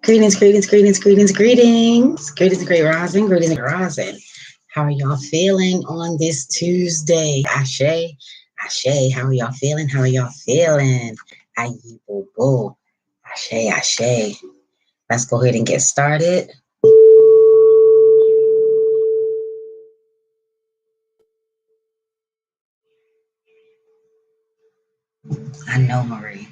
Greetings, greetings, greetings, greetings, greetings. Greetings, great rising, greetings, rising. How are y'all feeling on this Tuesday? Ashay, Ashay, how are y'all feeling? How are y'all feeling? Aye, boo, boo. Ashay, Ashay. Let's go ahead and get started. I know, Marie.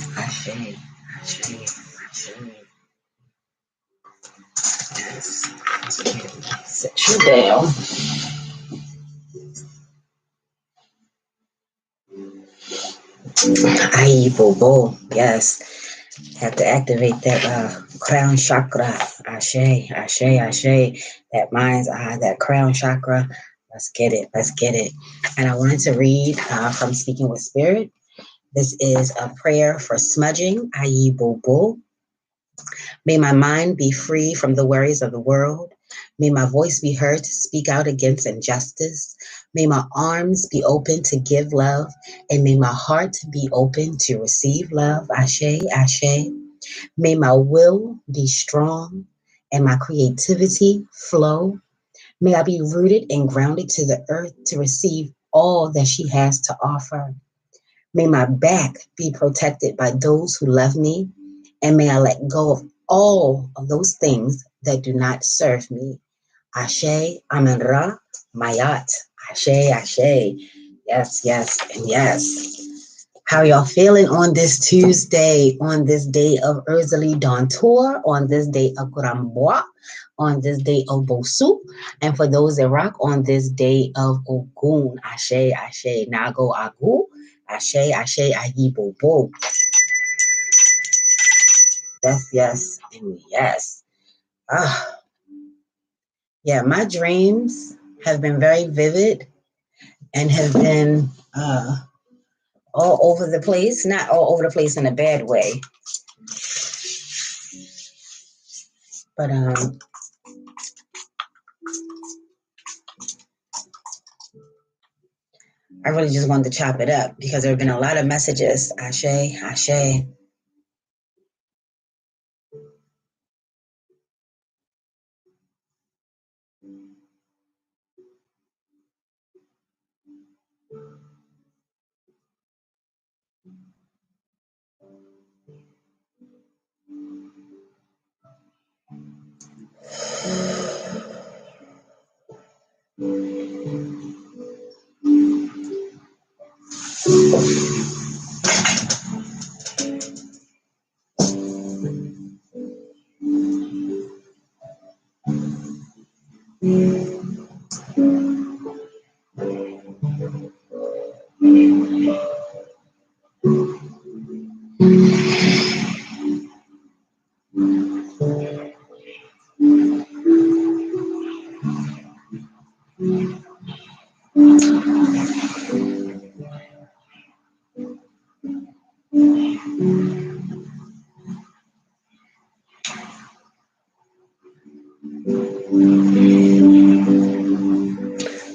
Ashay, Ashay, Ashay. Yes. Sit you down. Aye, boo, boo. Yes. Have to activate that crown chakra. Ashe, ashe, ashe. That mind's eye, that crown chakra. Let's get it. Let's get it. And I wanted to read from Speaking with Spirit. This is a prayer for smudging. Ayi boo boo. May my mind be free from the worries of the world. May my voice be heard to speak out against injustice. May my arms be open to give love. And may my heart be open to receive love. Ashe, ashe. May my will be strong and my creativity flow. May I be rooted and grounded to the earth to receive all that she has to offer. May my back be protected by those who love me. And may I let go of all of those things that do not serve me. Ashe, Amen Ra, Mayat. Ashe, Ashe. Yes, yes, and yes. How y'all feeling on this Tuesday, on this day of Urzali Dawn Tour, on this day of Kuramboa, on this day of Bosu, and for those that rock, on this day of Ogun, Ashe, Ashe, Nago Agu, Ashe, Ashe, Ayi Bobo. Yes, yes, and yes. Yeah, my dreams have been very vivid and have been all over the place, not all over the place in a bad way, but I really just wanted to chop it up because there have been a lot of messages. Ashe, Ashe.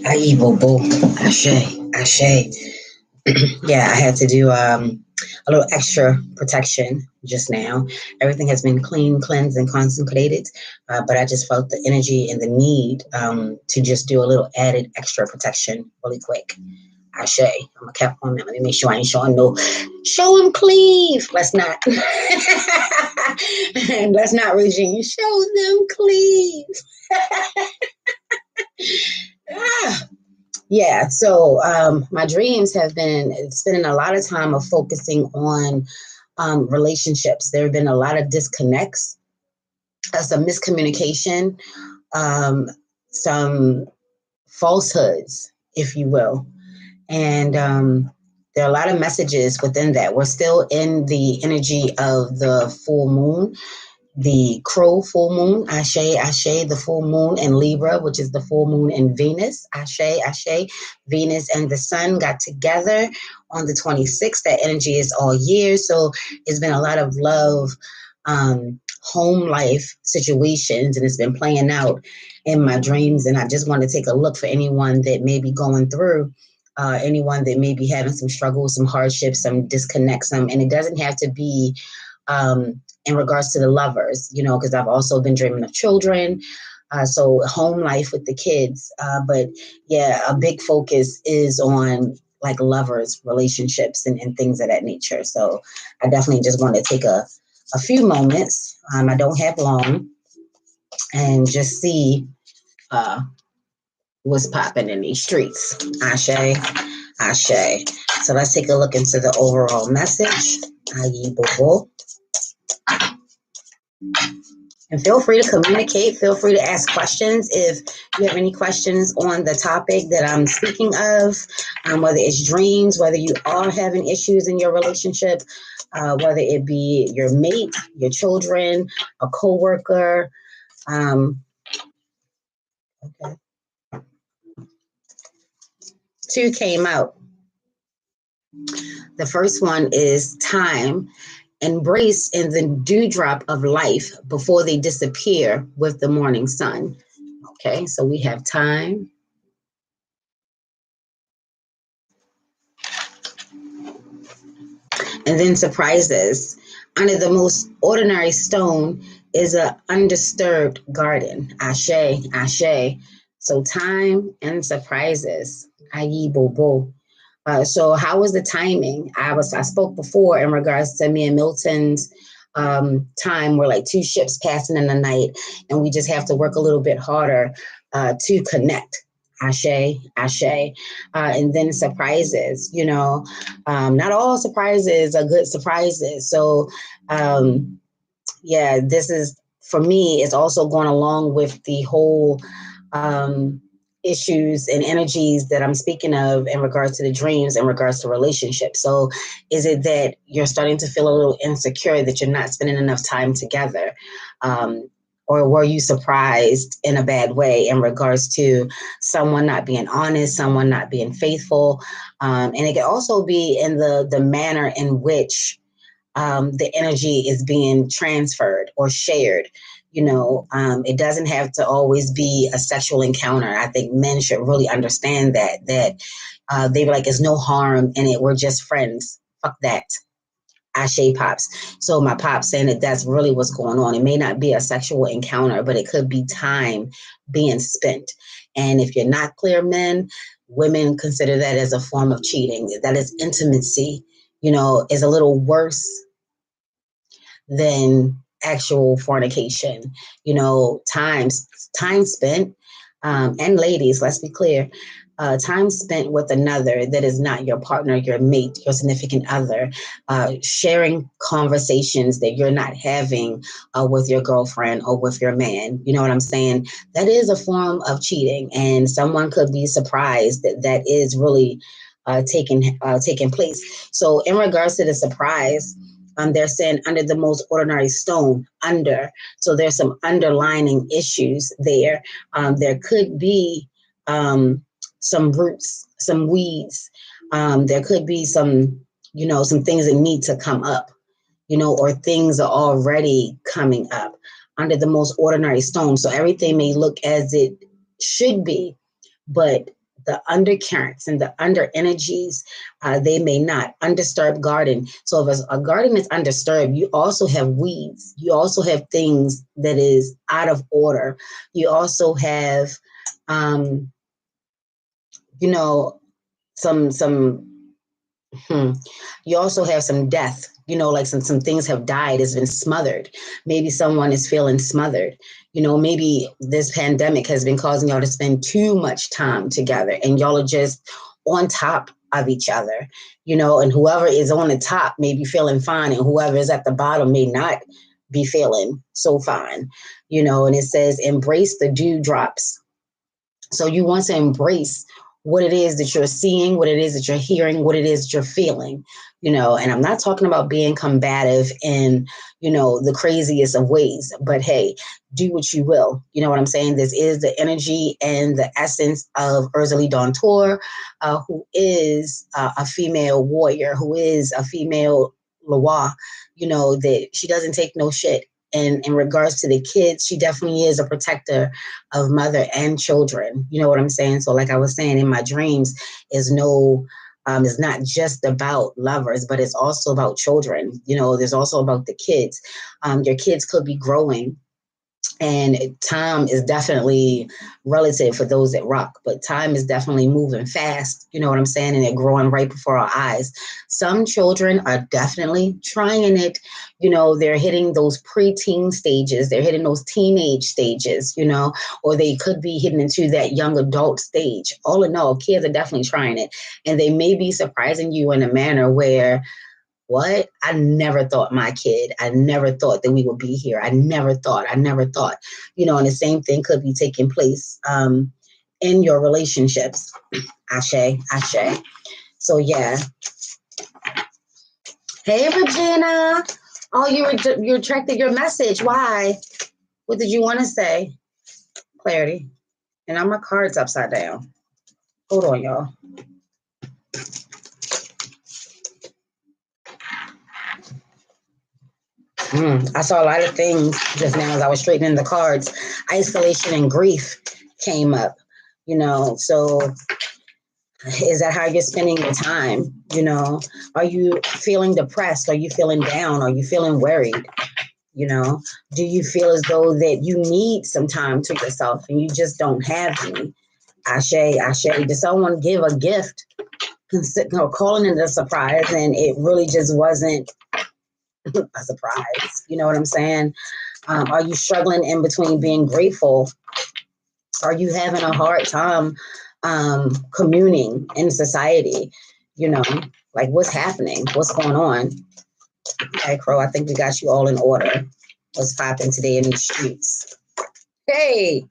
Ayi Bobo. Ashe, Ashe. Yeah, I had to do a little extra protection just now. Everything has been clean, cleansed, and consecrated, but I just felt the energy and the need to just do a little added extra protection really quick. Ashe, I'm a cap on that. Let me make sure I ain't showing no. Show them cleave. Let's not. And let's not, Regine. Show them cleave. Yeah, so my dreams have been spending a lot of time of focusing on relationships. There have been a lot of disconnects, some miscommunication, some falsehoods, if you will. And there are a lot of messages within that. We're still in the energy of the full moon, the crow full moon, ashay, the full moon in Libra, which is the full moon in Venus, ashay. Venus and the sun got together on the 26th. That energy is all year. So it's been a lot of love, home life situations, and it's been playing out in my dreams. And I just want to take a look for anyone that may be going through. Anyone that may be having some struggles, some hardships, some disconnects, and it doesn't have to be in regards to the lovers, because I've also been dreaming of children. So home life with the kids. But yeah, a big focus is on like lovers, relationships, and things of that nature. So I definitely just want to take a few moments. I don't have long, and just see what's popping in these streets. Ashe, ashe. So let's take a look into the overall message. Ayi bobo. And feel free to communicate. Feel free to ask questions if you have any questions on the topic that I'm speaking of, whether it's dreams, whether you are having issues in your relationship, whether it be your mate, your children, a coworker. Okay. Two came out. The first one is time. Embrace in the dewdrop of life before they disappear with the morning sun. Okay, so we have time. And then surprises. Under the most ordinary stone is an undisturbed garden. Ashe, ashe. So time and surprises. Ayi bobo. So how was the timing? I spoke before in regards to me and Milton's time. We're like two ships passing in the night, and we just have to work a little bit harder to connect. Ashe, ashe. And then surprises, not all surprises are good surprises. So, yeah, this is, for me, it's also going along with the whole issues and energies that I'm speaking of in regards to the dreams, in regards to relationships. So is it that you're starting to feel a little insecure that you're not spending enough time together? Or were you surprised in a bad way in regards to someone not being honest, someone not being faithful? And it can also be in the manner in which the energy is being transferred or shared. It doesn't have to always be a sexual encounter. I think men should really understand that they were like, there's no harm in it. We're just friends. Fuck that. Ashe pops. So my pops saying that that's really what's going on. It may not be a sexual encounter, but it could be time being spent. And if you're not clear, men, women consider that as a form of cheating. That is intimacy, is a little worse than actual fornication. Time spent, and ladies, let's be clear, time spent with another that is not your partner, your mate, your significant other, sharing conversations that you're not having with your girlfriend or with your man. You know what I'm saying? That is a form of cheating, and someone could be surprised that that is really taking place. So in regards to the surprise, they're saying under the most ordinary stone, under. So there's some underlining issues there. There could be some roots, some weeds. There could be some things that need to come up, or things are already coming up under the most ordinary stone. So everything may look as it should be, but the undercurrents and the under energies, they may not. Undisturbed garden. So if a garden is undisturbed, you also have weeds. You also have things that is out of order. You also have, some you also have some death, like some things have died, has been smothered. Maybe someone is feeling smothered. Maybe this pandemic has been causing y'all to spend too much time together, and y'all are just on top of each other, and whoever is on the top may be feeling fine, and whoever is at the bottom may not be feeling so fine, and it says embrace the dewdrops. So you want to embrace what it is that you're seeing, what it is that you're hearing, what it is that you're feeling, and I'm not talking about being combative in, the craziest of ways, but hey, do what you will. You know what I'm saying? This is the energy and the essence of Ursula Dawn Tour, who is a female warrior, who is a female Loa, that she doesn't take no shit. And in regards to the kids, she definitely is a protector of mother and children. You know what I'm saying? So like I was saying, in my dreams is it's not just about lovers, but it's also about children. There's also about the kids. Your kids could be growing. And time is definitely relative for those that rock, but time is definitely moving fast. You know what I'm saying? And they're growing right before our eyes. Some children are definitely trying it. They're hitting those preteen stages. They're hitting those teenage stages, or they could be hitting into that young adult stage. All in all, kids are definitely trying it. And they may be surprising you in a manner where, what? I never thought I never thought that we would be here. I never thought, and the same thing could be taking place in your relationships. Ashay. So yeah. Hey, Regina. Oh, you retracted your message. Why? What did you want to say? Clarity. And now my card's upside down. Hold on, y'all. I saw a lot of things just now as I was straightening the cards. Isolation and grief came up, so is that how you're spending your time? Are you feeling depressed? Are you feeling down? Are you feeling worried? Do you feel as though that you need some time to yourself and you just don't have any? Ashay. Did someone give a gift, calling it a surprise, and it really just wasn't a surprise? You know what I'm saying? Are you struggling in between being grateful? Are you having a hard time communing in society? Like what's happening? What's going on? Okay, Crow, I think we got you all in order. What's popping today in these streets? Hey,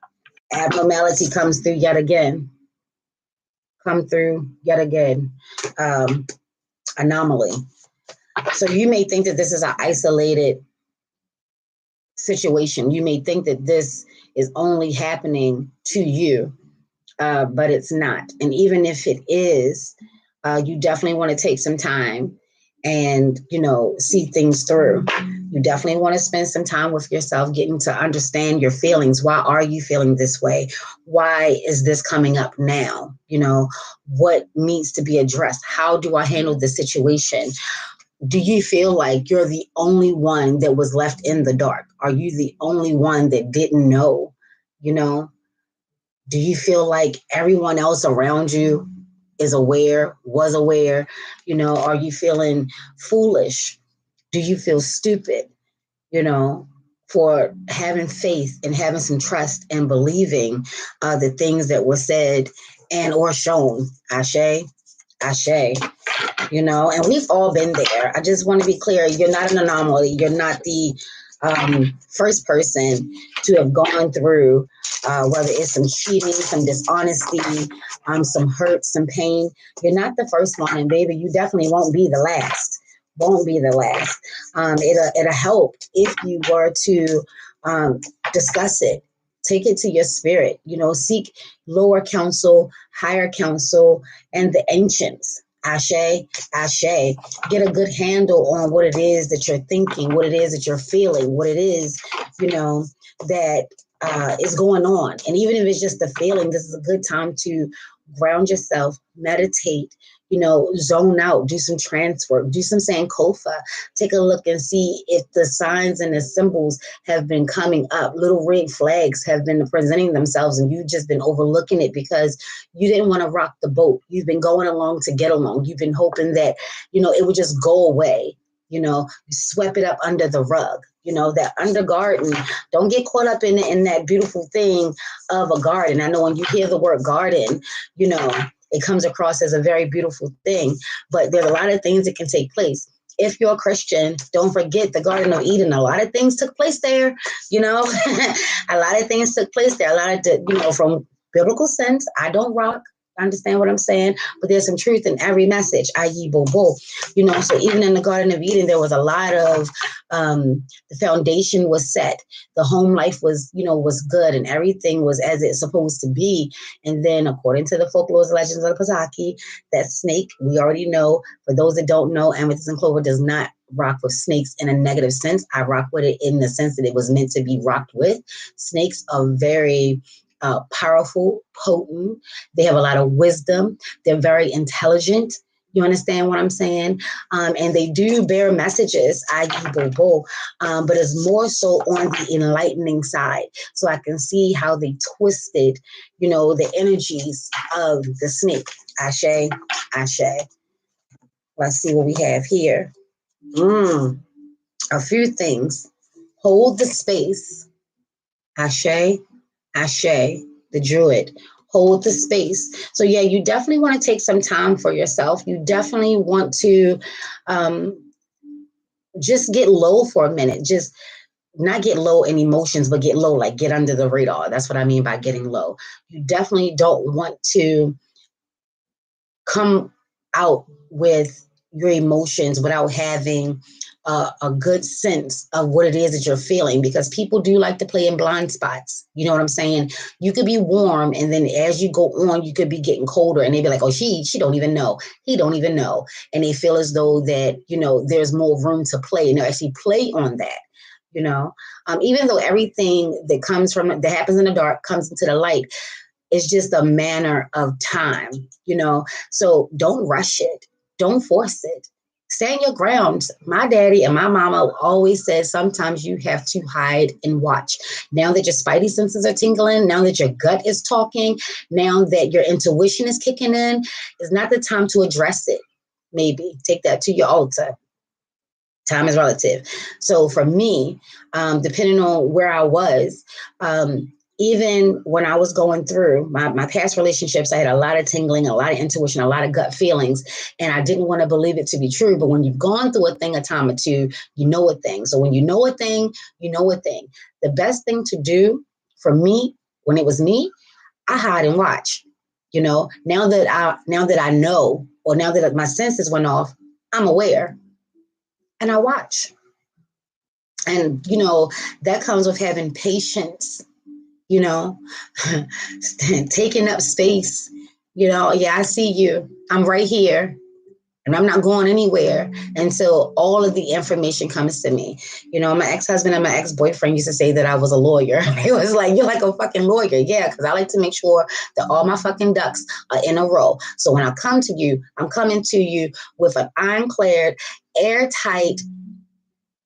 abnormality comes through yet again. Anomaly. So you may think that this is an isolated situation. You may think that this is only happening to you, but it's not. And even if it is, you definitely want to take some time and, see things through. You definitely want to spend some time with yourself, getting to understand your feelings. Why are you feeling this way? Why is this coming up now? What needs to be addressed? How do I handle the situation? Do you feel like you're the only one that was left in the dark? Are you the only one that didn't know? Do you feel like everyone else around you was aware? Are you feeling foolish? Do you feel stupid, for having faith and having some trust and believing the things that were said and or shown? Ashay. And we've all been there. I just want to be clear. You're not an anomaly. You're not the first person to have gone through, whether it's some cheating, some dishonesty, some hurt, some pain. You're not the first one, and baby, you definitely won't be the last. It'll help if you were to discuss it. Take it to your spirit, seek lower counsel, higher counsel, and the ancients. Ashay. Get a good handle on what it is that you're thinking, what it is that you're feeling, what it is, that is going on. And even if it's just a feeling, this is a good time to ground yourself, meditate, zone out, do some trance work, do some Sankofa, take a look and see if the signs and the symbols have been coming up. Little red flags have been presenting themselves and you've just been overlooking it because you didn't want to rock the boat. You've been going along to get along. You've been hoping that, it would just go away. You swept it up under the rug. That under garden, don't get caught up in that beautiful thing of a garden. I know when you hear the word garden, it comes across as a very beautiful thing, but there's a lot of things that can take place. If you're a Christian, don't forget the Garden of Eden. A lot of things took place there, a lot of things took place there. A lot of, from biblical sense, I don't rock. Understand what I'm saying? But there's some truth in every message, i.e. Bobo. You know, so even in the Garden of Eden, there was a lot of the foundation was set. The home life was, you know, was good and everything was as it's supposed to be. And then according to the folklore legends of the Pazaki, that snake, we already know, for those that don't know, amethyst and clover does not rock with snakes in a negative sense. I rock with it in the sense that it was meant to be rocked with. Snakes are very powerful, potent. They have a lot of wisdom. They're very intelligent. You understand what I'm saying? And they do bear messages, i.e. Bobo, but it's more so on the enlightening side. So I can see how they twisted, you know, the energies of the snake. Ashay, ashay. Let's see what we have here. A few things. Hold the space. Ashay, ashay, the druid. Hold the space. So yeah, you definitely want to take some time for yourself. You definitely want to just get low for a minute. Just not get low in emotions, but get low, like get under the radar. That's what I mean by getting low. You definitely don't want to come out with your emotions without having a good sense of what it is that you're feeling, because people do like to play in blind spots. You know what I'm saying? You could be warm, and then as you go on, you could be getting colder, and they'd be like, oh, she don't even know. He don't even know. And they feel as though that, you know, there's more room to play, and they actually play on that. You know, even though everything that happens in the dark comes into the light, it's just a manner of time, you know. So don't rush it. Don't force it. Stand your ground. My daddy and my mama always said sometimes you have to hide and watch. Now that your spidey senses are tingling, now that your gut is talking, now that your intuition is kicking in, it's not the time to address it. Maybe take that to your altar. Time is relative. So for me, depending on where I was, even when I was going through my past relationships, I had a lot of tingling, a lot of intuition, a lot of gut feelings, and I didn't want to believe it to be true. But when you've gone through a thing a time or two, you know a thing. So when you know a thing, you know a thing. The best thing to do for me, when it was me, I hide and watch. You know, now that I know, or now that my senses went off, I'm aware and I watch. And, you know, that comes with having patience, you know, taking up space. You know, yeah, I see you. I'm right here. And I'm not going anywhere until all of the information comes to me. You know, my ex-husband and my ex-boyfriend used to say that I was a lawyer. It was like, you're like a fucking lawyer. Yeah, because I like to make sure that all my fucking ducks are in a row. So when I come to you, I'm coming to you with an ironclad, airtight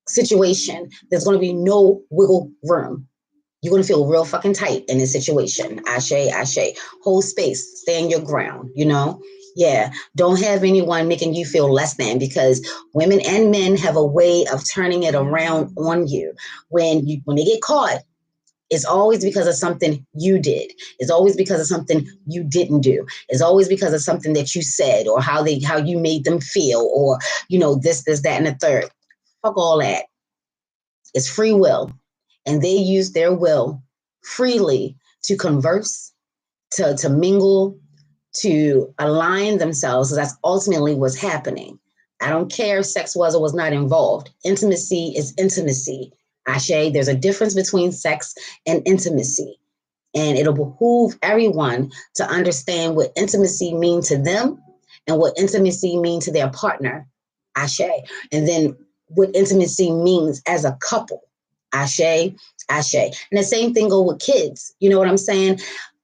situation. There's going to be no wiggle room. You're going to feel real fucking tight in this situation. Ashay, ashay. Hold space. Stand your ground, you know? Yeah. Don't have anyone making you feel less than, because women and men have a way of turning it around on you. When they get caught, it's always because of something you did. It's always because of something you didn't do. It's always because of something that you said, or how you made them feel, or, you know, this, that, and the third. Fuck all that. It's free will. And they use their will freely to converse, to mingle, to align themselves. So that's ultimately what's happening. I don't care if sex was or was not involved. Intimacy is intimacy. Ashay, there's a difference between sex and intimacy. And it'll behoove everyone to understand what intimacy means to them and what intimacy means to their partner. Ashay. And then what intimacy means as a couple. Ashay, ashay. And the same thing go with kids. You know what I'm saying?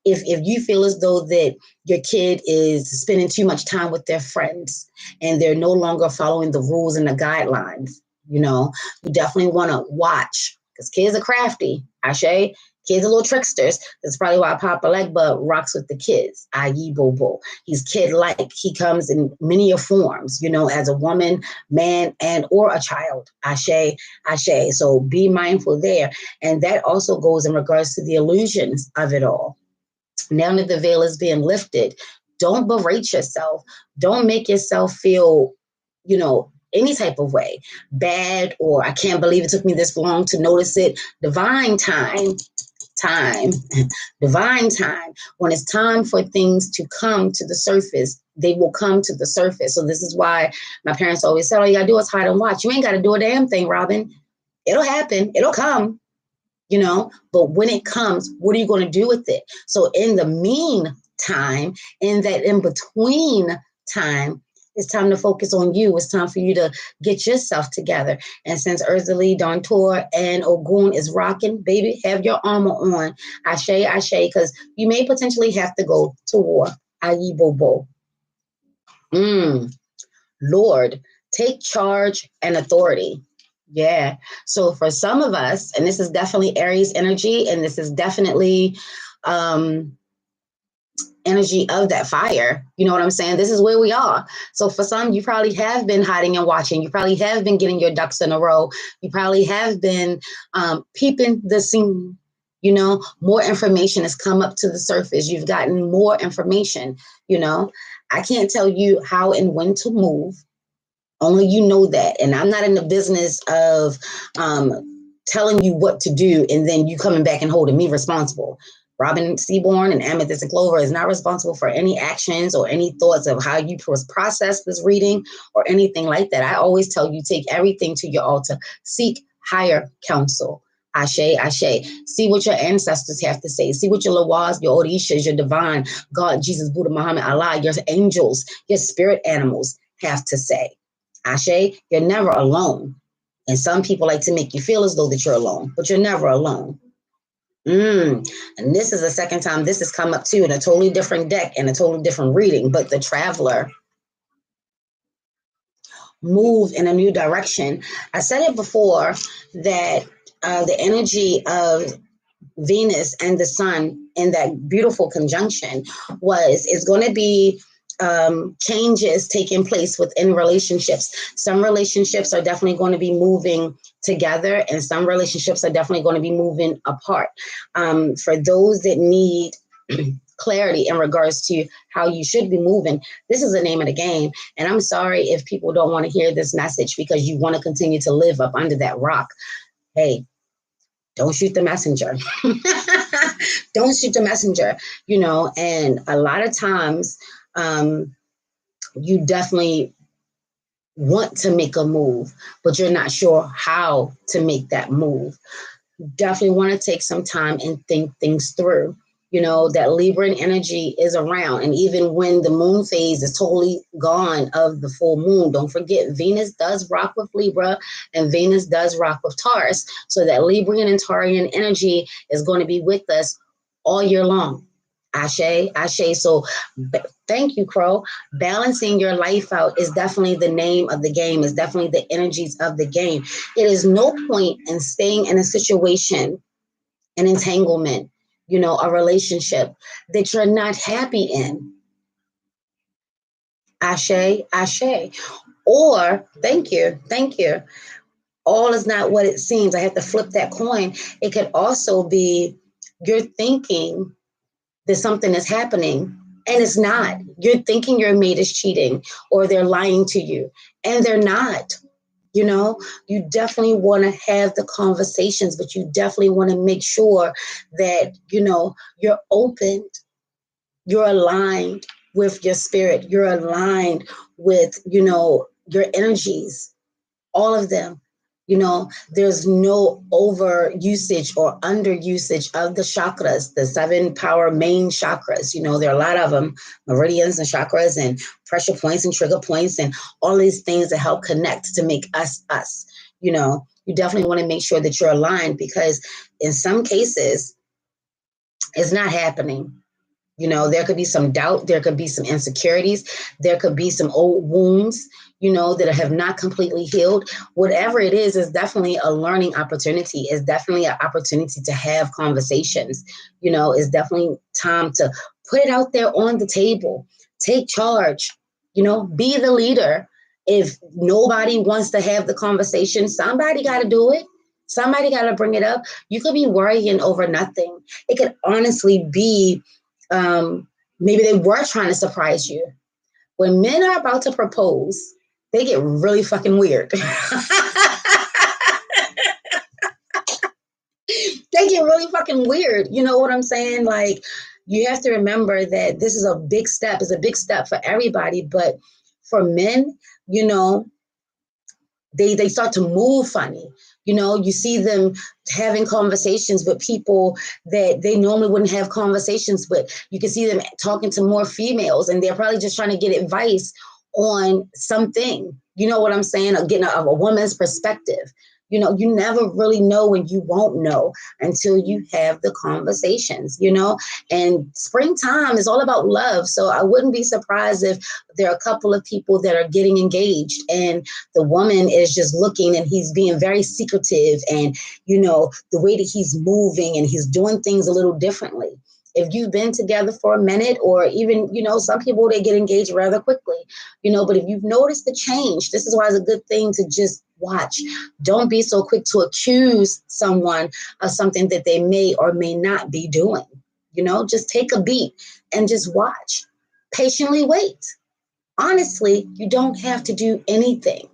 If you feel as though that your kid is spending too much time with their friends and they're no longer following the rules and the guidelines, you know, you definitely want to watch, because kids are crafty. Ashay. Kids are little tricksters. That's probably why Papa Legba rocks with the kids, i.e. Bobo. He's kid-like. He comes in many forms, you know, as a woman, man, and or a child. Ashay, ashay. So be mindful there. And that also goes in regards to the illusions of it all. Now that the veil is being lifted, don't berate yourself. Don't make yourself feel, you know, any type of way, bad, or I can't believe it took me this long to notice it. Divine time time, divine time. When it's time for things to come to the surface, they will come to the surface. So this is why my parents always said, all you gotta do is hide and watch. You ain't gotta do a damn thing, Robin. It'll happen. It'll come, but when it comes, what are you going to do with it? So in the meantime, in that in between time, it's time to focus on you. It's time for you to get yourself together. And since Urzali, Dontor, and Ogun is rocking, baby, have your armor on. Ashe, because you may potentially have to go to war. Ayi bobo. Lord, take charge and authority. Yeah. So for some of us, and this is definitely Aries energy, and this is definitely energy of that fire. You know what I'm saying? This is where we are. So for some, you probably have been hiding and watching. You probably have been getting your ducks in a row. You probably have been peeping the scene. More information has come up to the surface. You've gotten more information. I can't tell you how and when to move. Only you know that. And I'm not in the business of telling you what to do and then you coming back and holding me responsible. Robin Seaborn and Amethyst and Clover is not responsible for any actions or any thoughts of how you process this reading or anything like that. I always tell you, take everything to your altar. Seek higher counsel. Ashe. See what your ancestors have to say. See what your Lawas, your Orishas, your divine God, Jesus, Buddha, Muhammad, Allah, your angels, your spirit animals have to say. Ashe, you're never alone. And some people like to make you feel as though that you're alone, but you're never alone. And this is the second time this has come up too in a totally different deck and a totally different reading, but the traveler move in a new direction. I said it before that the energy of Venus and the sun in that beautiful conjunction is going to be changes taking place within relationships. Some relationships are definitely going to be moving together and some relationships are definitely going to be moving apart. For those that need clarity in regards to how you should be moving, this is the name of the game. And I'm sorry if people don't want to hear this message because you want to continue to live up under that rock. Hey, don't shoot the messenger. Don't shoot the messenger, and a lot of times you definitely want to make a move, but you're not sure how to make that move. You definitely want to take some time and think things through. That Libran energy is around. And even when the moon phase is totally gone of the full moon, don't forget Venus does rock with Libra and Venus does rock with Taurus. So that Librian and Taurian energy is going to be with us all year long. Ashe. So thank you, Crow. Balancing your life out is definitely the name of the game, is definitely the energies of the game. It is no point in staying in a situation, an entanglement, a relationship that you're not happy in. Ashe. Or thank you. All is not what it seems. I have to flip that coin. It could also be you're thinking that something is happening and it's not. You're thinking your mate is cheating or they're lying to you and they're not. You definitely want to have the conversations, but you definitely want to make sure that, you're open, you're aligned with your spirit, you're aligned with, your energies, all of them. There's no over usage or under usage of the chakras, the 7 power main chakras. There are a lot of them, meridians and chakras and pressure points and trigger points and all these things that help connect to make us. You definitely want to make sure that you're aligned because in some cases, it's not happening. There could be some doubt. There could be some insecurities. There could be some old wounds, that have not completely healed. Whatever it is definitely a learning opportunity. It's definitely an opportunity to have conversations. It's definitely time to put it out there on the table. Take charge, be the leader. If nobody wants to have the conversation, somebody got to do it. Somebody got to bring it up. You could be worrying over nothing. It could honestly be maybe they were trying to surprise you. When men are about to propose, they get really fucking weird. They might get really fucking weird. You know what I'm saying? Like, you have to remember that this is a big step. It's a big step for everybody. But for men, you know, they start to move funny. You know, you see them having conversations with people that they normally wouldn't have conversations with. You can see them talking to more females, and they're probably just trying to get advice on something. You know what I'm saying? Or getting a woman's perspective. You know, you never really know, and you won't know until you have the conversations, you know. And springtime is all about love. So I wouldn't be surprised if there are a couple of people that are getting engaged, and the woman is just looking, and he's being very secretive, and, you know, the way that he's moving and he's doing things a little differently. If you've been together for a minute, or even, you know, some people, they get engaged rather quickly, you know, but if you've noticed the change, this is why it's a good thing to just watch. Don't be so quick to accuse someone of something that they may or may not be doing. You know, just take a beat and just watch. Patiently wait. Honestly, you don't have to do anything.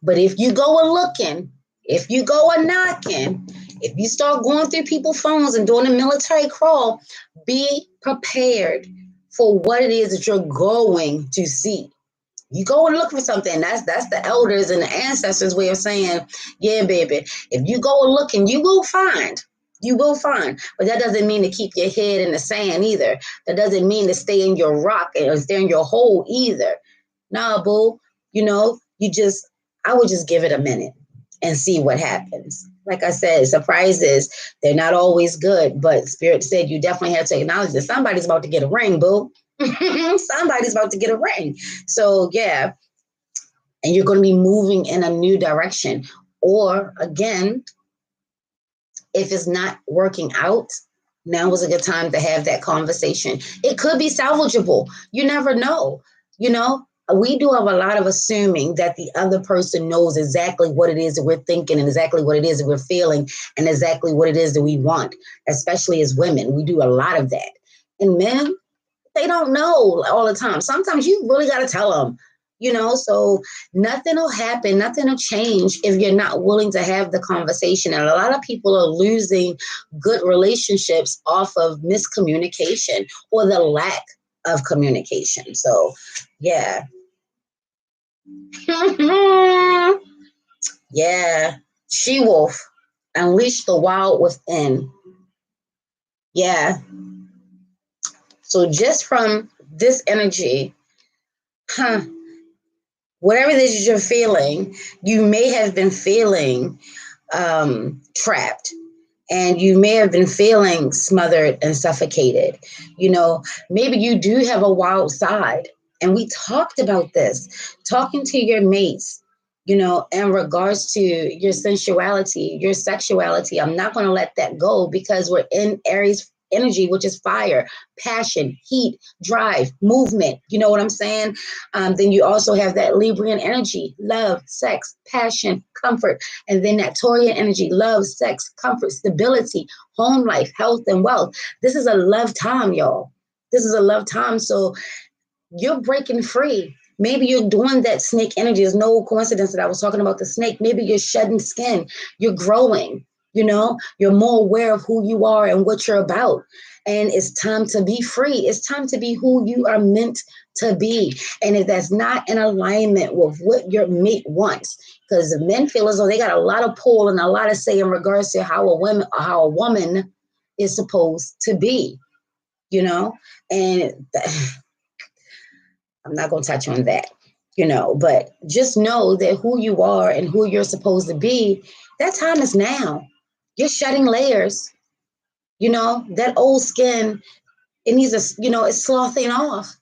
But if you go a looking, if you go a knocking, if you start going through people's phones and doing a military crawl, be prepared for what it is that you're going to see. You go and look for something. That's the elders and the ancestors' way of saying, yeah, baby, if you go and looking, you will find. You will find. But that doesn't mean to keep your head in the sand either. That doesn't mean to stay in your rock or stay in your hole either. Nah, boo. You know, I would just give it a minute and see what happens. Like I said, surprises, they're not always good, but Spirit said you definitely have to acknowledge that somebody's about to get a ring, boo. Somebody's about to get a ring. So, yeah, and you're going to be moving in a new direction. Or, again, if it's not working out, now is a good time to have that conversation. It could be salvageable. You never know. You know, we do have a lot of assuming that the other person knows exactly what it is that we're thinking, and exactly what it is that we're feeling, and exactly what it is that we want, especially as women. We do a lot of that. And men, they don't know all the time. Sometimes you really got to tell them, you know, so nothing will happen, nothing will change if you're not willing to have the conversation. And a lot of people are losing good relationships off of miscommunication or the lack of communication. So, yeah. Yeah. She-wolf, unleash the wild within. Yeah. So just from this energy, whatever it is you're feeling, you may have been feeling trapped, and you may have been feeling smothered and suffocated. You know, maybe you do have a wild side. And we talked about this, talking to your mates, you know, in regards to your sensuality, your sexuality. I'm not going to let that go, because we're in Aries energy, which is fire, passion, heat, drive, movement. You know what I'm saying? Then you also have that Librian energy, love, sex, passion, comfort. And then that Taurian energy, love, sex, comfort, stability, home life, health, and wealth. This is a love time, y'all. This is a love time. So you're breaking free. Maybe you're doing that snake energy. There's no coincidence that I was talking about the snake. Maybe you're shedding skin. You're growing. You know, you're more aware of who you are and what you're about. And it's time to be free. It's time to be who you are meant to be. And if that's not in alignment with what your mate wants, because men feel as though they got a lot of pull and a lot of say in regards to how a woman is supposed to be, you know, and I'm not going to touch on that, you know, but just know that who you are and who you're supposed to be, that time is now. You're shedding layers, you know, that old skin, it needs a, you know, it's sloughing off,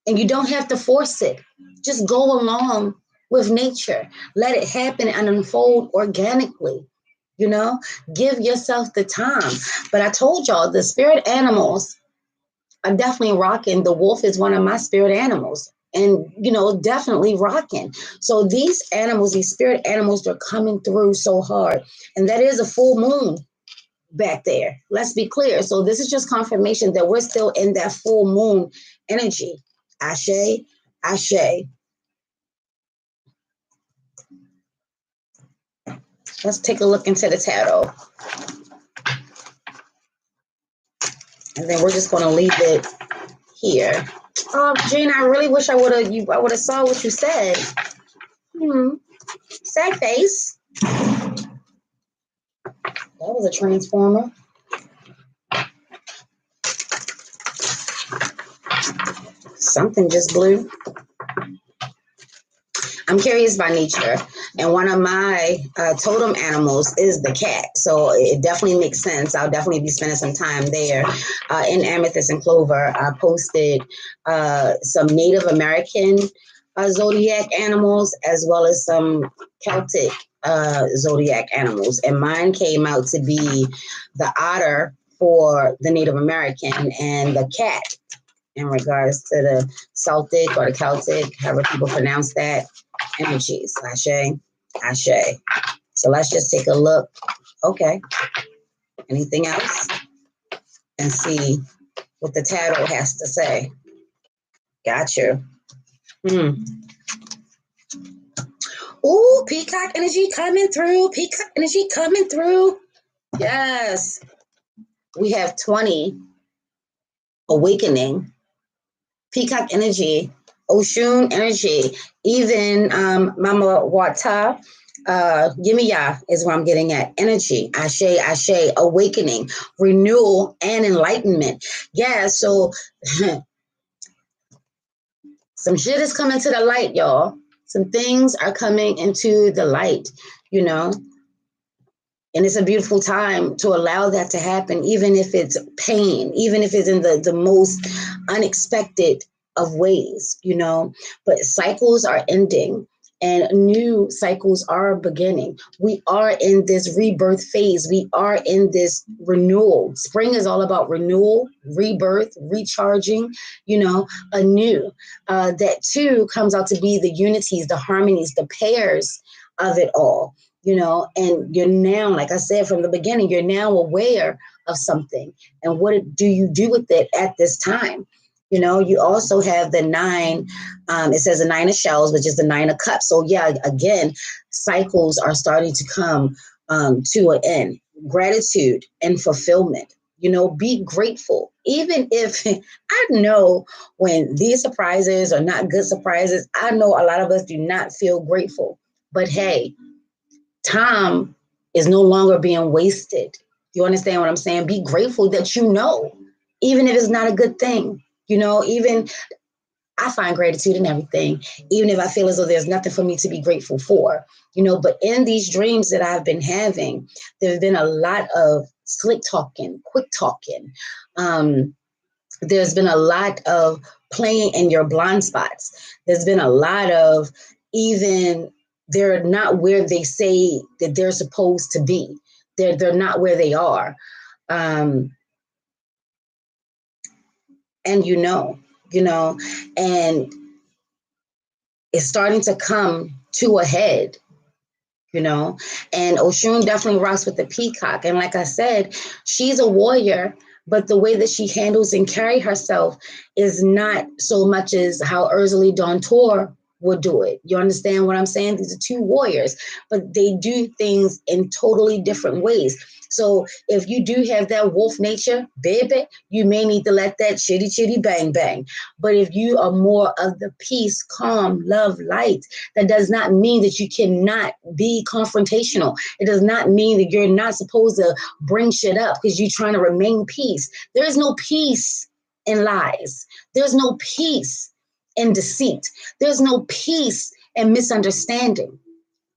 and you don't have to force it. Just go along with nature. Let it happen and unfold organically, you know, give yourself the time. But I told y'all the spirit animals, I'm definitely rocking. The wolf is one of my spirit animals, and, you know, definitely rocking. So these animals, these spirit animals, they're coming through so hard. And that is a full moon back there. Let's be clear. So this is just confirmation that we're still in that full moon energy. Ashay, ashay. Let's take a look into the tarot. And then we're just going to leave it here. Jane, I really wish I would have saw what you said. Sad face. That was a transformer. Something just blew. I'm curious by nature, and one of my totem animals is the cat. So it definitely makes sense. I'll definitely be spending some time there. In Amethyst and Clover, I posted some Native American zodiac animals as well as some Celtic zodiac animals. And mine came out to be the otter for the Native American and the cat in regards to the Celtic or the Celtic, however people pronounce that, energies. Ashay, ashay. So let's just take a look. Okay. Anything else? And see what the tarot has to say. Got you. Ooh, peacock energy coming through. Peacock energy coming through. Yes. We have 20. Awakening. Peacock energy. Oshun energy. Even Mama Wata. Yimiya is where I'm getting at. Energy, ashay, ashay, awakening, renewal, and enlightenment. Yeah, so some shit is coming to the light, y'all. Some things are coming into the light, you know. And it's a beautiful time to allow that to happen, even if it's pain, even if it's in the most unexpected of ways, you know. But cycles are ending and new cycles are beginning. We are in this rebirth phase. We are in this renewal. Spring is all about renewal, rebirth, recharging, you know, anew. That too comes out to be the unities, the harmonies, the pairs of it all, you know. And you're now, like I said from the beginning, you're now aware of something. And what do you do with it at this time? You know, you also have the 9, it says the 9 of shells, which is the 9 of cups. So yeah, again, cycles are starting to come to an end. Gratitude and fulfillment. You know, be grateful. Even if I know when these surprises are not good surprises, I know a lot of us do not feel grateful. But hey, time is no longer being wasted. You understand what I'm saying? Be grateful that you know, even if it's not a good thing. You know, even I find gratitude in everything, even if I feel as though there's nothing for me to be grateful for, you know. But in these dreams that I've been having, there have been a lot of slick talking, quick talking. There's been a lot of playing in your blind spots. There's been a lot of even they're not where they say that they're supposed to be. They're not where they are. And you know, and it's starting to come to a head, you know. And Oshun definitely rocks with the peacock. And like I said, she's a warrior, but the way that she handles and carry herself is not so much as how Ursula Dawn Tor would do it. You understand what I'm saying? These are two warriors, but they do things in totally different ways. So if you do have that wolf nature, baby, you may need to let that chitty chitty bang bang. But if you are more of the peace, calm, love, light, that does not mean that you cannot be confrontational. It does not mean that you're not supposed to bring shit up because you're trying to remain peace. There is no peace in lies. There's no peace in deceit. There's no peace in misunderstanding.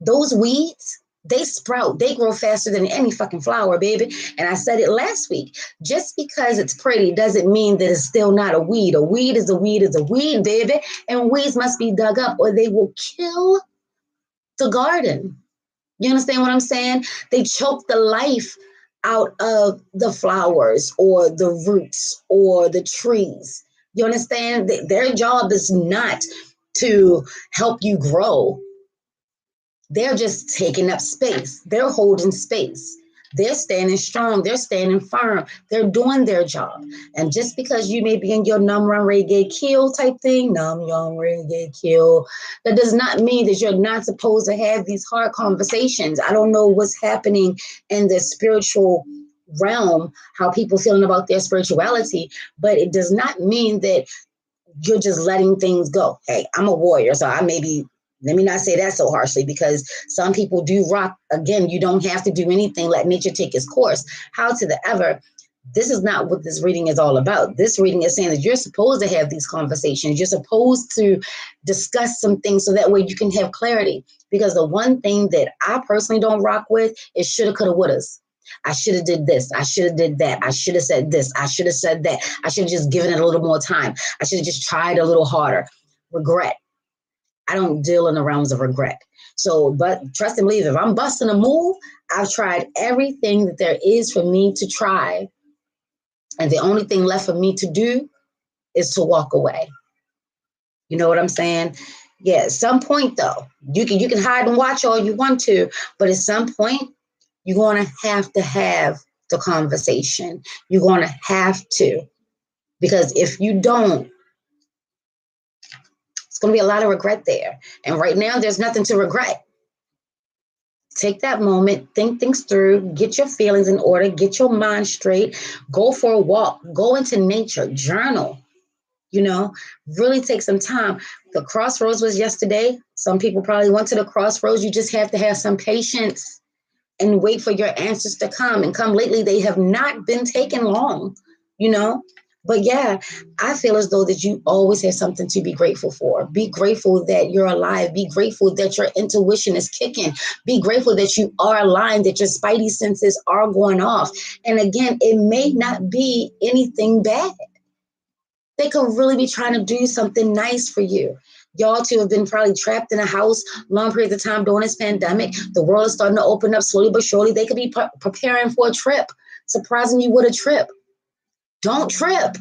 Those weeds, they sprout, they grow faster than any fucking flower, baby. And I said it last week. Just because it's pretty doesn't mean that it's still not a weed. A weed is a weed is a weed, baby. And weeds must be dug up or they will kill the garden. You understand what I'm saying? They choke the life out of the flowers or the roots or the trees. You understand? Their job is not to help you grow. They're just taking up space. They're holding space. They're standing strong. They're standing firm. They're doing their job. And just because you may be in your num run reggae kill type thing, num young reggae kill, that does not mean that you're not supposed to have these hard conversations. I don't know what's happening in the spiritual realm, how people feeling about their spirituality, but it does not mean that you're just letting things go. Hey, I'm a warrior, so let me not say that so harshly, because some people do rock. Again, you don't have to do anything. Let nature take its course. How to the ever. This is not what this reading is all about. This reading is saying that you're supposed to have these conversations. You're supposed to discuss some things so that way you can have clarity. Because the one thing that I personally don't rock with is shoulda, coulda, wouldas. I should have did this. I should have did that. I should have said this. I should have said that. I should have just given it a little more time. I should have just tried a little harder. Regret. I don't deal in the realms of regret. So, but trust and believe, if I'm busting a move, I've tried everything that there is for me to try. And the only thing left for me to do is to walk away. You know what I'm saying? Yeah, at some point though, you can hide and watch all you want to, but at some point, you're going to have the conversation. You're going to have to, because if you don't, it's going to be a lot of regret there. And right now, there's nothing to regret. Take that moment, think things through, get your feelings in order, get your mind straight, go for a walk, go into nature, journal, really take some time. The crossroads was yesterday. Some people probably went to the crossroads. You just have to have some patience and wait for your answers to come. And come lately, they have not been taking long, But yeah, I feel as though that you always have something to be grateful for. Be grateful that you're alive. Be grateful that your intuition is kicking. Be grateful that you are aligned, that your spidey senses are going off. And again, it may not be anything bad. They could really be trying to do something nice for you. Y'all two have been probably trapped in a house long periods of time during this pandemic. The world is starting to open up slowly but surely. They could be preparing for a trip, surprising you with a trip. Don't trip.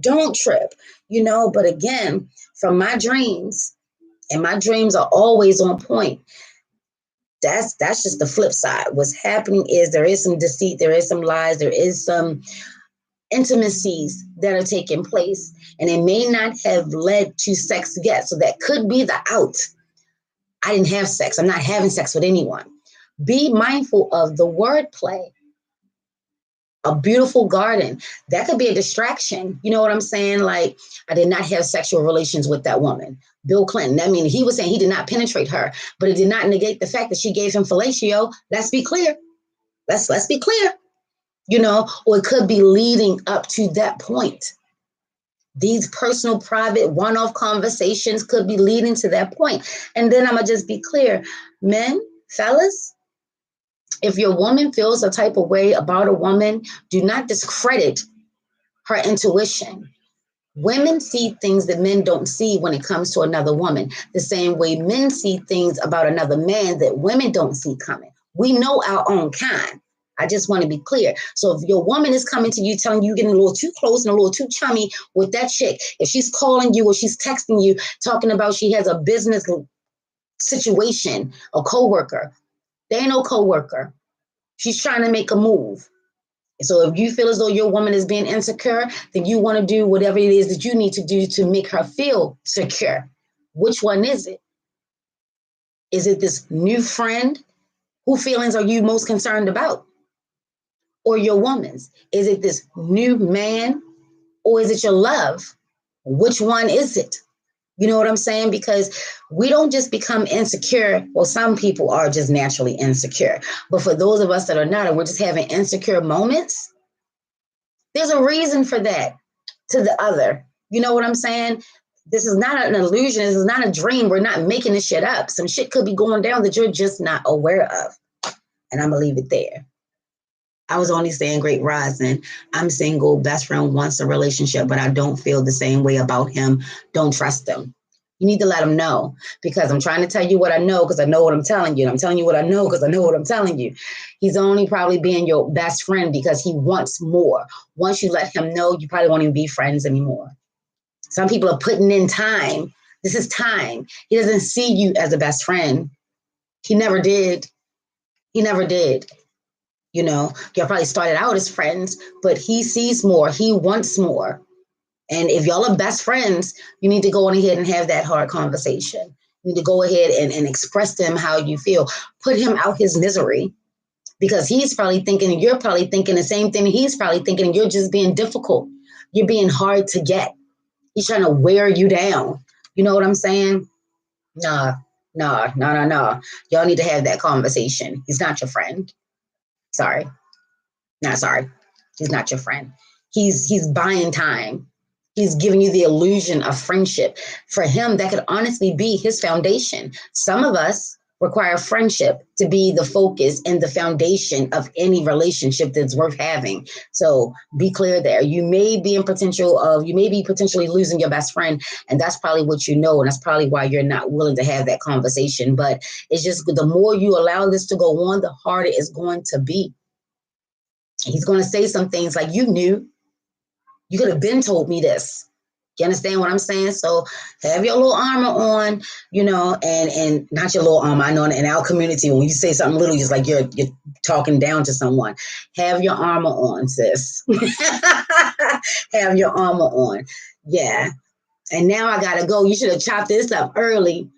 Don't trip, but again, from my dreams, and my dreams are always on point. That's just the flip side. What's happening is there is some deceit, there is some lies, there is some intimacies that are taking place, and it may not have led to sex yet. So that could be the out. I didn't have sex. I'm not having sex with anyone. Be mindful of the wordplay. A beautiful garden, that could be a distraction. You know what I'm saying? Like, I did not have sexual relations with that woman. Bill Clinton. I mean, he was saying he did not penetrate her, but it did not negate the fact that she gave him fellatio. Let's be clear. Let's be clear. Or it could be leading up to that point. These personal, private, one-off conversations could be leading to that point. And then I'm going to just be clear. Men, fellas, if your woman feels a type of way about a woman, do not discredit her intuition. Women see things that men don't see when it comes to another woman, the same way men see things about another man that women don't see coming. We know our own kind. I just want to be clear. So if your woman is coming to you, telling you getting a little too close and a little too chummy with that chick, if she's calling you or she's texting you, talking about she has a business situation, a coworker, they ain't no coworker. She's trying to make a move. So if you feel as though your woman is being insecure, then you want to do whatever it is that you need to do to make her feel secure. Which one is it? Is it this new friend? Whose feelings are you most concerned about? Or your woman's? Is it this new man? Or is it your love? Which one is it? You know what I'm saying? Because we don't just become insecure. Well, some people are just naturally insecure. But for those of us that are not, and we're just having insecure moments, there's a reason for that to the other. You know what I'm saying? This is not an illusion. This is not a dream. We're not making this shit up. Some shit could be going down that you're just not aware of. And I'm going to leave it there. I was only saying great rising. I'm single. Best friend wants a relationship, but I don't feel the same way about him. Don't trust him. You need to let him know, because I'm trying to tell you what I know, because I know what I'm telling you. And I'm telling you what I know because I know what I'm telling you. He's only probably being your best friend because he wants more. Once you let him know, you probably won't even be friends anymore. Some people are putting in time. This is time. He doesn't see you as a best friend. He never did. He never did. Y'all probably started out as friends, but he sees more. He wants more. And if y'all are best friends, you need to go on ahead and have that hard conversation. You need to go ahead and express to him how you feel. Put him out his misery, because he's probably thinking, and you're probably thinking the same thing he's probably thinking, and you're just being difficult. You're being hard to get. He's trying to wear you down. You know what I'm saying? Nah, nah. Y'all need to have that conversation. He's not your friend. Sorry. Not sorry. He's not your friend. He's buying time. He's giving you the illusion of friendship. For him, that could honestly be his foundation. Some of us require friendship to be the focus and the foundation of any relationship that's worth having. So be clear there. You may be potentially losing your best friend, and that's probably what you know, and that's probably why you're not willing to have that conversation. But it's just the more you allow this to go on, the harder it's going to be. He's going to say some things like, you knew, you could have been told me this. You understand what I'm saying? So have your little armor on, and not your little armor. I know in our community, when you say something little, it's like you're talking down to someone. Have your armor on, sis. Have your armor on. Yeah. And now I got to go. You should have chopped this up early.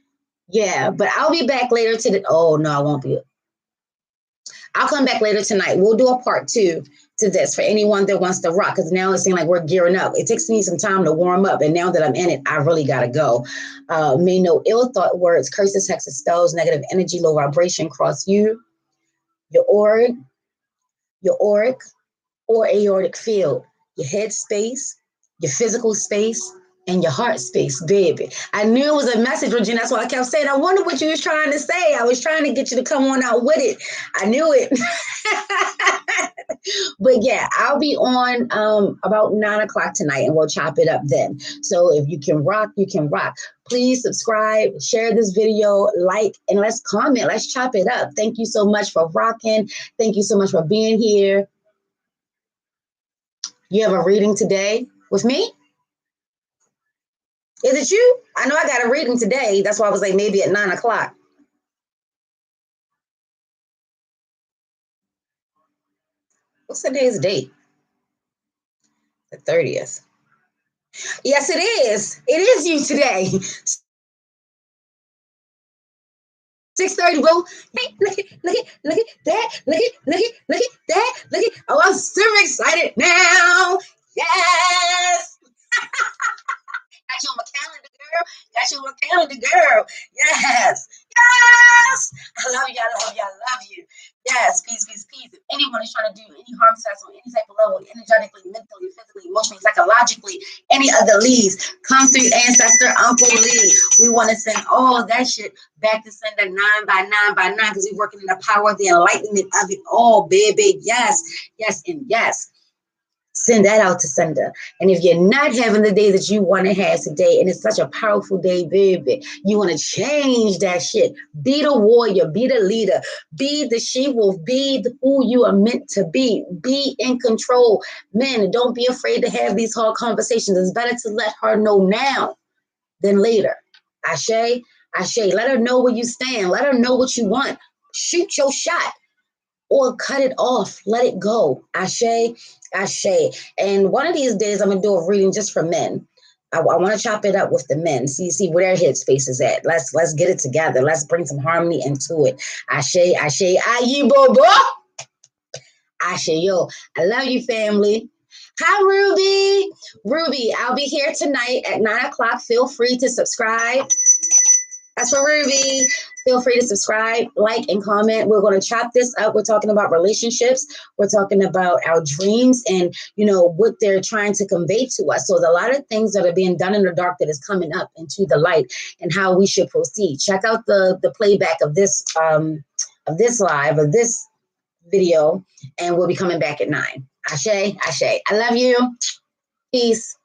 Yeah. But I'll be back later oh, no, I won't be. I'll come back later tonight. We'll do a part 2 to this for anyone that wants to rock, because now it seems like we're gearing up. It takes me some time to warm up, and now that I'm in it, I really got to go. May no ill thought, words, curses, hexes, spells, negative energy, low vibration cross you, your auric or aortic field, your head space, your physical space, and your heart space, baby. I knew it was a message, Regina. That's why I kept saying, I wonder what you was trying to say. I was trying to get you to come on out with it. I knew it. But yeah, I'll be on about 9 o'clock tonight, and we'll chop it up then. So if you can rock, you can rock. Please subscribe, share this video, like, and let's comment. Let's chop it up. Thank you so much for rocking. Thank you so much for being here. You have a reading today with me? Is it you? I know I got a reading today. That's why I was like, maybe at 9 o'clock. What's today's date? The 30th. Yes, it is. It is you today. 6:30, bro. Look at that. Look at that. Oh, I'm super excited now. Yes. Got you on my calendar, girl. Got you on my calendar, girl. Yes. Yes. I love you. I love you. I love you. Yes. Peace, peace, peace. If anyone is trying to do any harm to us on any type of level, energetically, mentally, physically, emotionally, psychologically, any other leads, come through Ancestor Uncle Lee. We want to send all of that shit back to sender 9 by 9 by 9, because we're working in the power of the enlightenment of it all, baby. Yes. Yes, and yes. Send that out to sender. And if you're not having the day that you want to have today, and it's such a powerful day, baby, you want to change that shit. Be the warrior, be the leader, be the she-wolf, be who you are meant to be in control. Men, don't be afraid to have these hard conversations. It's better to let her know now than later. Ashay, let her know where you stand. Let her know what you want. Shoot your shot. Or cut it off, let it go. Ashay. And one of these days, I'm gonna do a reading just for men. I want to chop it up with the men. See where their headspace is at. Let's get it together. Let's bring some harmony into it. Ashay, ayi bobo. Ashay, yo, I love you, family. Hi, Ruby, I'll be here tonight at 9 o'clock. Feel free to subscribe. That's for Ruby. Feel free to subscribe, like, and comment. We're going to chop this up. We're talking about relationships. We're talking about our dreams and, what they're trying to convey to us. So there's a lot of things that are being done in the dark that is coming up into the light, and how we should proceed. Check out the playback of this live, of this video, and we'll be coming back at 9. Ashay. I love you. Peace.